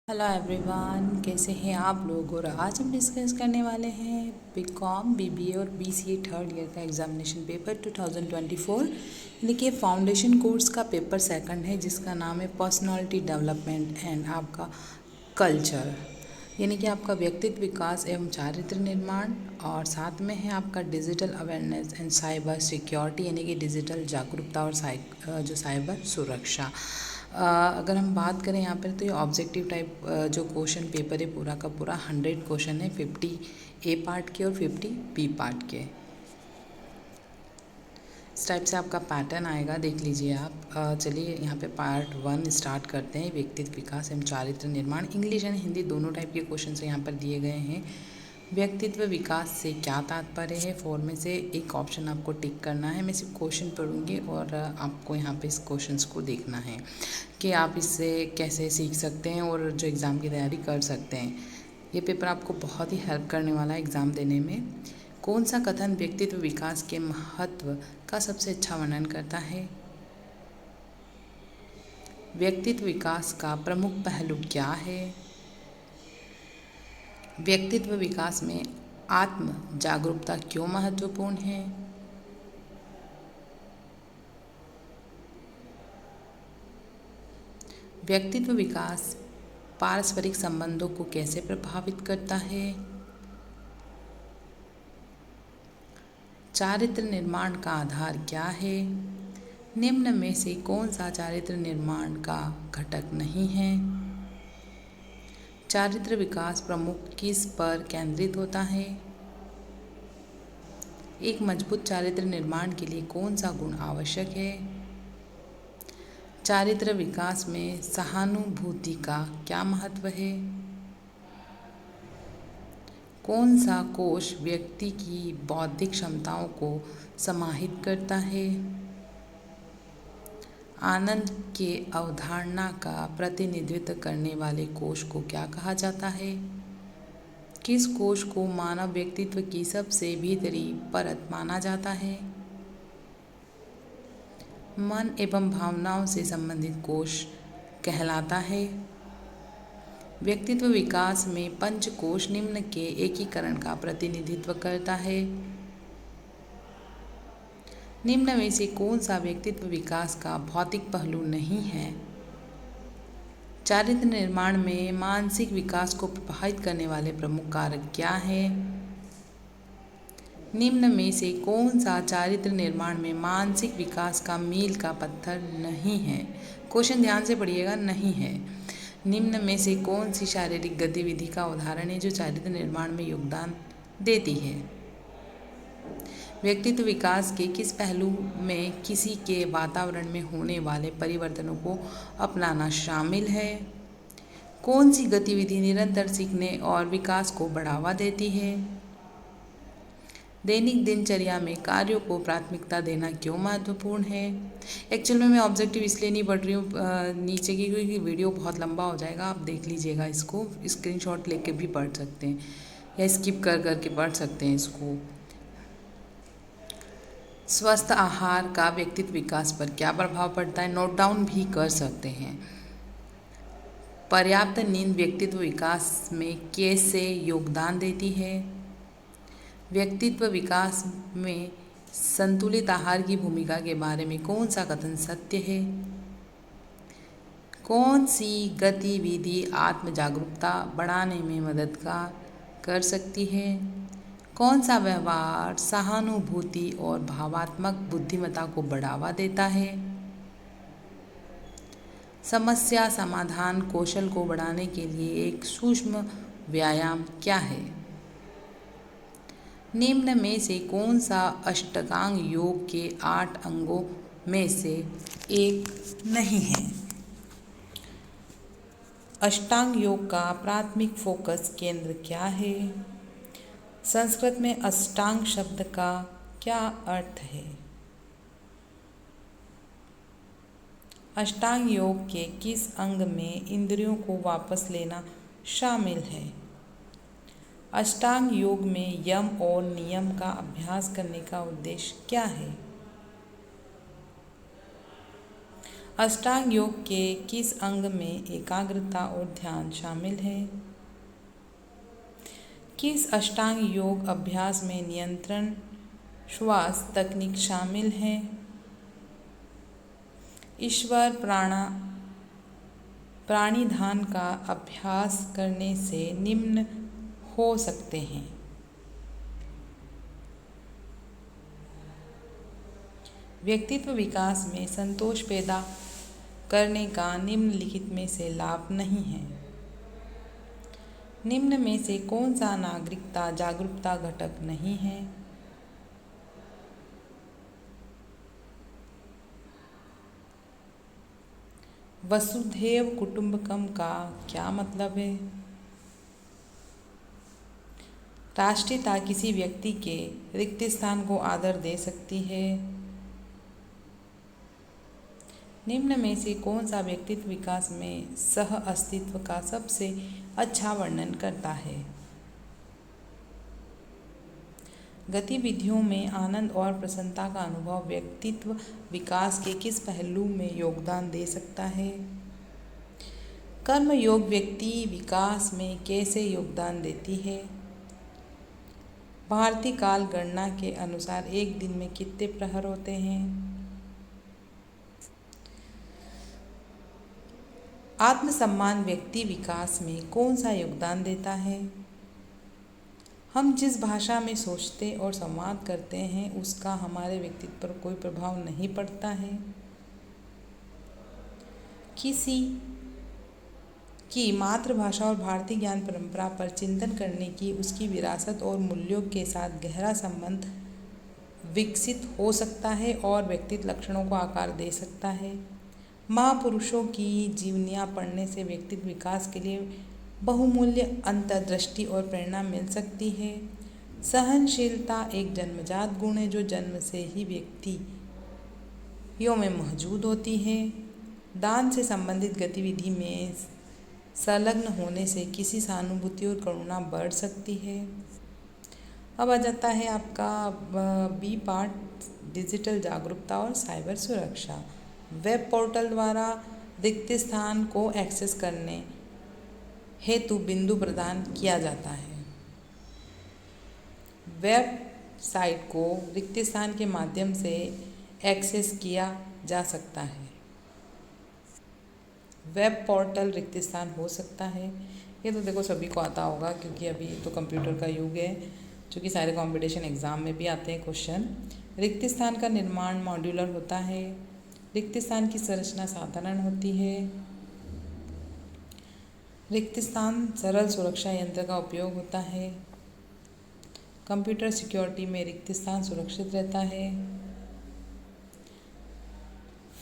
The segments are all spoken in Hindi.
हेलो एवरीवन, कैसे हैं आप लोग। और आज हम डिस्कस करने वाले हैं बीकॉम बीबीए और बीसीए थर्ड ईयर का एग्जामिनेशन पेपर 2024 यानी कि फाउंडेशन कोर्स का पेपर सेकंड है, जिसका नाम है पर्सनालिटी डेवलपमेंट एंड आपका कल्चर, यानी कि आपका व्यक्तित्व विकास एवं चारित्र निर्माण। और साथ में है आपका digital awareness and cyber security, यानी कि डिजिटल जागरूकता और जो साइबर सुरक्षा। अगर हम बात करें यहाँ पर, तो ये ऑब्जेक्टिव टाइप जो क्वेश्चन पेपर है पूरा का पूरा 100 क्वेश्चन है, 50 ए पार्ट के और 50 बी पार्ट के। इस टाइप से आपका पैटर्न आएगा, देख लीजिए आप। चलिए यहाँ पे पार्ट 1 स्टार्ट करते हैं। व्यक्तित्व विकास एवं चारित्र निर्माण, इंग्लिश एंड हिंदी दोनों टाइप के क्वेश्चन यहाँ पर दिए गए हैं। व्यक्तित्व विकास से क्या तात्पर्य है, 4 में से एक ऑप्शन आपको टिक करना है। मैं सिर्फ क्वेश्चन पढ़ूंगी और आपको यहाँ पे इस क्वेश्चंस को देखना है कि आप इससे कैसे सीख सकते हैं और जो एग्ज़ाम की तैयारी कर सकते हैं। ये पेपर आपको बहुत ही हेल्प करने वाला है एग्ज़ाम देने में। कौन सा कथन व्यक्तित्व विकास के महत्व का सबसे अच्छा वर्णन करता है? व्यक्तित्व विकास का प्रमुख पहलू क्या है? व्यक्तित्व विकास में आत्म जागरूकता क्यों महत्वपूर्ण है? व्यक्तित्व विकास पारस्परिक संबंधों को कैसे प्रभावित करता है? चारित्र निर्माण का आधार क्या है? निम्न में से कौन सा चारित्र निर्माण का घटक नहीं है? चारित्र विकास प्रमुख किस पर केंद्रित होता है? एक मजबूत चारित्र निर्माण के लिए कौन सा गुण आवश्यक है? चारित्र विकास में सहानुभूति का क्या महत्व है? कौन सा कोश व्यक्ति की बौद्धिक क्षमताओं को समाहित करता है? आनंद के अवधारणा का प्रतिनिधित्व करने वाले कोश को क्या कहा जाता है? किस कोश को मानव व्यक्तित्व की सबसे भीतरी परत माना जाता है? मन एवं भावनाओं से संबंधित कोश कहलाता है। व्यक्तित्व विकास में पंचकोश निम्न के एकीकरण का प्रतिनिधित्व करता है। निम्न में से कौन सा व्यक्तित्व विकास का भौतिक पहलू नहीं है? चारित्र निर्माण में मानसिक विकास को प्रभावित करने वाले प्रमुख कारक क्या हैं? निम्न में से कौन सा चारित्र निर्माण में मानसिक विकास का मील का पत्थर नहीं है? क्वेश्चन ध्यान से पढ़िएगा, नहीं है। निम्न में से कौन सी शारीरिक गतिविधि का उदाहरण है जो चारित्र निर्माण में योगदान देती है? व्यक्तित्व विकास के किस पहलू में किसी के वातावरण में होने वाले परिवर्तनों को अपनाना शामिल है? कौन सी गतिविधि निरंतर सीखने और विकास को बढ़ावा देती है? दैनिक दिनचर्या में कार्यों को प्राथमिकता देना क्यों महत्वपूर्ण है? एक्चुअल में मैं ऑब्जेक्टिव इसलिए नहीं पढ़ रही हूँ नीचे की, क्योंकि वीडियो बहुत लंबा हो जाएगा। आप देख लीजिएगा, इसको स्क्रीनशॉट लेके भी पढ़ सकते हैं या स्किप कर करके पढ़ सकते हैं इसको। स्वस्थ आहार का व्यक्तित्व विकास पर क्या प्रभाव पड़ता है? नोट डाउन भी कर सकते हैं। पर्याप्त नींद व्यक्तित्व विकास में कैसे योगदान देती है? व्यक्तित्व विकास में संतुलित आहार की भूमिका के बारे में कौन सा कथन सत्य है? कौन सी गतिविधि आत्म जागरूकता बढ़ाने में मददगार कर सकती है? कौन सा व्यवहार सहानुभूति और भावात्मक बुद्धिमत्ता को बढ़ावा देता है? समस्या समाधान कौशल को बढ़ाने के लिए एक सूक्ष्म व्यायाम क्या है? निम्न में से कौन सा अष्टांग योग के 8 अंगों में से एक नहीं है? अष्टांग योग का प्राथमिक फोकस केंद्र क्या है? संस्कृत में अष्टांग शब्द का क्या अर्थ है? अष्टांग योग के किस अंग में इंद्रियों को वापस लेना शामिल है? अष्टांग योग में यम और नियम का अभ्यास करने का उद्देश्य क्या है? अष्टांग योग के किस अंग में एकाग्रता और ध्यान शामिल है? किस अष्टांग योग अभ्यास में नियंत्रण श्वास तकनीक शामिल है? ईश्वर प्राणिधान का अभ्यास करने से निम्न हो सकते हैं। व्यक्तित्व विकास में संतोष पैदा करने का निम्नलिखित में से लाभ नहीं है। निम्न में से कौन सा नागरिकता जागरूकता घटक नहीं है? वसुधैव कुटुंबकम का क्या मतलब है? राष्ट्रीयता किसी व्यक्ति के रिक्त स्थान को आदर दे सकती है। निम्न में से कौन सा व्यक्तित्व विकास में सह अस्तित्व का सबसे अच्छा वर्णन करता है? गतिविधियों में आनंद और प्रसन्नता का अनुभव व्यक्तित्व विकास के किस पहलू में योगदान दे सकता है? कर्म योग व्यक्ति विकास में कैसे योगदान देती है? भारतीय काल गणना के अनुसार एक दिन में कितने प्रहर होते हैं? आत्मसम्मान व्यक्ति विकास में कौन सा योगदान देता है? हम जिस भाषा में सोचते और संवाद करते हैं उसका हमारे व्यक्तित्व पर कोई प्रभाव नहीं पड़ता है। किसी की मातृभाषा और भारतीय ज्ञान परंपरा पर चिंतन करने की उसकी विरासत और मूल्यों के साथ गहरा संबंध विकसित हो सकता है और व्यक्तित्व लक्षणों को आकार दे सकता है। महापुरुषों की जीवनियाँ पढ़ने से व्यक्तित्व विकास के लिए बहुमूल्य अंतर्दृष्टि और प्रेरणा मिल सकती है। सहनशीलता एक जन्मजात गुण है जो जन्म से ही व्यक्तियों में मौजूद होती है। दान से संबंधित गतिविधि में संलग्न होने से किसी सहानुभूति और करुणा बढ़ सकती है। अब आ जाता है आपका बी पार्ट, डिजिटल जागरूकता और साइबर सुरक्षा। वेब पोर्टल द्वारा रिक्त स्थान को एक्सेस करने हेतु बिंदु प्रदान किया जाता है। वेब साइट को रिक्त स्थान के माध्यम से एक्सेस किया जा सकता है। वेब पोर्टल रिक्त स्थान हो सकता है। ये तो देखो सभी को आता होगा क्योंकि अभी तो कंप्यूटर का युग है, चूँकि सारे कंपटीशन एग्ज़ाम में भी आते हैं क्वेश्चन। रिक्त स्थान का निर्माण मॉड्यूलर होता है। रिक्त स्थान की संरचना साधारण होती है। रिक्त स्थान सरल सुरक्षा यंत्र का उपयोग होता है। कंप्यूटर सिक्योरिटी में रिक्त स्थान सुरक्षित रहता है।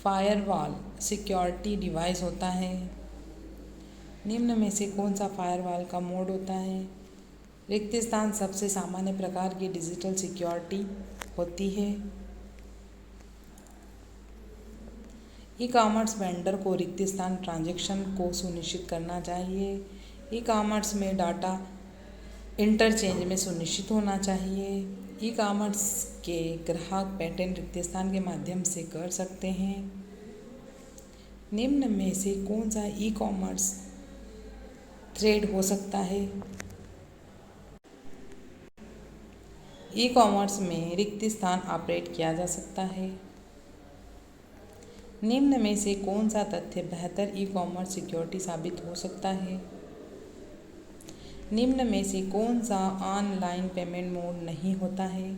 फायरवॉल सिक्योरिटी डिवाइस होता है। निम्न में से कौन सा फायरवॉल का मोड होता है? रिक्त स्थान सबसे सामान्य प्रकार की डिजिटल सिक्योरिटी होती है। ई कॉमर्स वेंडर को रिक्त स्थान ट्रांजैक्शन को सुनिश्चित करना चाहिए। ई कॉमर्स में डाटा इंटरचेंज में सुनिश्चित होना चाहिए। ई कॉमर्स के ग्राहक पेटेंट रिक्त स्थान के माध्यम से कर सकते हैं। निम्न में से कौन सा ई कॉमर्स थ्रेड हो सकता है? ई कॉमर्स में रिक्त स्थान ऑपरेट किया जा सकता है। निम्न में से कौन सा तथ्य बेहतर ई कॉमर्स सिक्योरिटी साबित हो सकता है? निम्न में से कौन सा ऑनलाइन पेमेंट मोड नहीं होता है?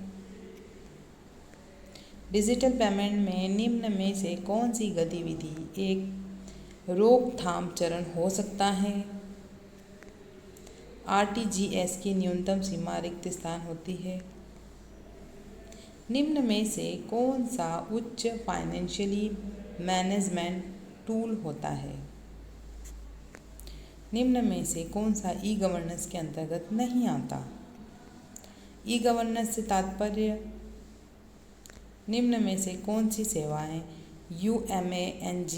डिजिटल पेमेंट में निम्न में से कौन सी गतिविधि एक रोकथाम चरण हो सकता है? आरटीजीएस की न्यूनतम सीमा रिक्त स्थान होती है। निम्न में से कौन सा उच्च फाइनेंशियली मैनेजमेंट टूल होता है? निम्न में से कौन सा ई गवर्नेंस के अंतर्गत नहीं आता? ई गवर्नेंस से तात्पर्य निम्न में से कौन सी सेवाएं UMANG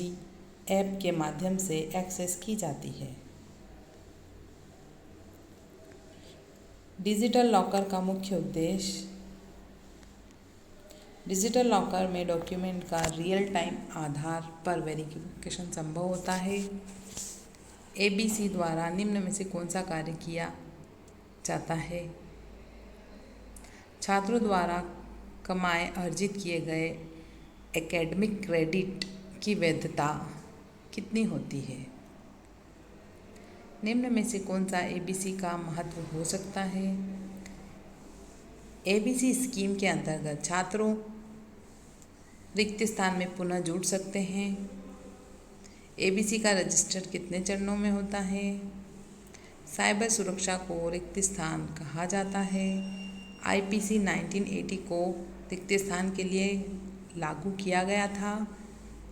ऐप के माध्यम से एक्सेस की जाती है? डिजिटल लॉकर का मुख्य उद्देश्य डिजिटल लॉकर में डॉक्यूमेंट का रियल टाइम आधार पर वेरिफिकेशन संभव होता है। ABC द्वारा निम्न में से कौन सा कार्य किया जाता है? छात्रों द्वारा कमाए अर्जित किए गए एकेडमिक क्रेडिट की वैधता कितनी होती है? निम्न में से कौन सा ABC का महत्व हो सकता है? ABC स्कीम के अंतर्गत छात्रों रिक्त स्थान में पुनः जुड़ सकते हैं। ABC का रजिस्टर कितने चरणों में होता है? साइबर सुरक्षा को रिक्त स्थान कहा जाता है। IPC 1980 को रिक्त स्थान के लिए लागू किया गया था।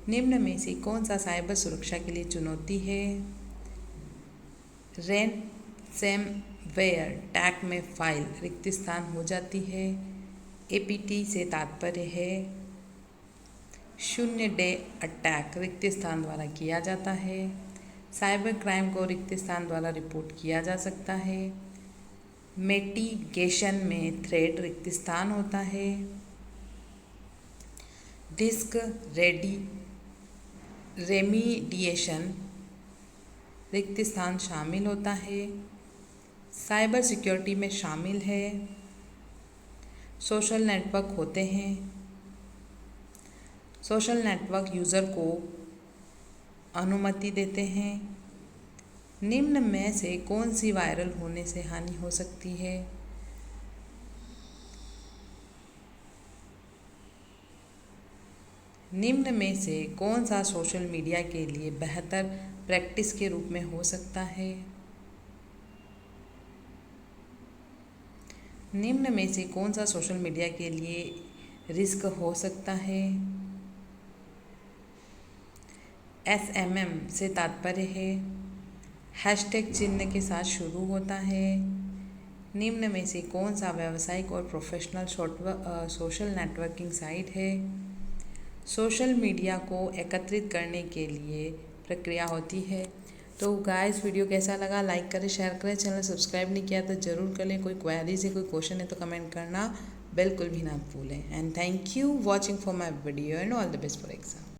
निम्न में से कौन सा साइबर सुरक्षा के लिए चुनौती है? रैनसमवेयर अटैक में फाइल रिक्त स्थान हो जाती है। APT से तात्पर्य है 0 डे अटैक रिक्त स्थान द्वारा किया जाता है। साइबर क्राइम को रिक्त स्थान द्वारा रिपोर्ट किया जा सकता है। मिटिगेशन में थ्रेड रिक्त स्थान होता है। डिस्क रेमीडिएशन रिक्त स्थान शामिल होता है। साइबर सिक्योरिटी में शामिल है। सोशल नेटवर्क होते हैं। सोशल नेटवर्क यूज़र को अनुमति देते हैं। निम्न में से कौन सी वायरल होने से हानि हो सकती है? निम्न में से कौन सा सोशल मीडिया के लिए बेहतर प्रैक्टिस के रूप में हो सकता है? निम्न में से कौन सा सोशल मीडिया के लिए रिस्क हो सकता है? SMM से तात्पर्य है हैशटैग चिन्ह के साथ शुरू होता है। निम्न में से कौन सा व्यावसायिक और प्रोफेशनल सोशल नेटवर्किंग साइट है? सोशल मीडिया को एकत्रित करने के लिए प्रक्रिया होती है। तो गाइस वीडियो कैसा लगा? लाइक करें, शेयर करें। चैनल सब्सक्राइब नहीं किया तो ज़रूर कर लें। कोई क्वेरीज है, कोई क्वेश्चन है तो कमेंट करना बिल्कुल भी ना भूलें। And thank you watching for my video and all the best for exam.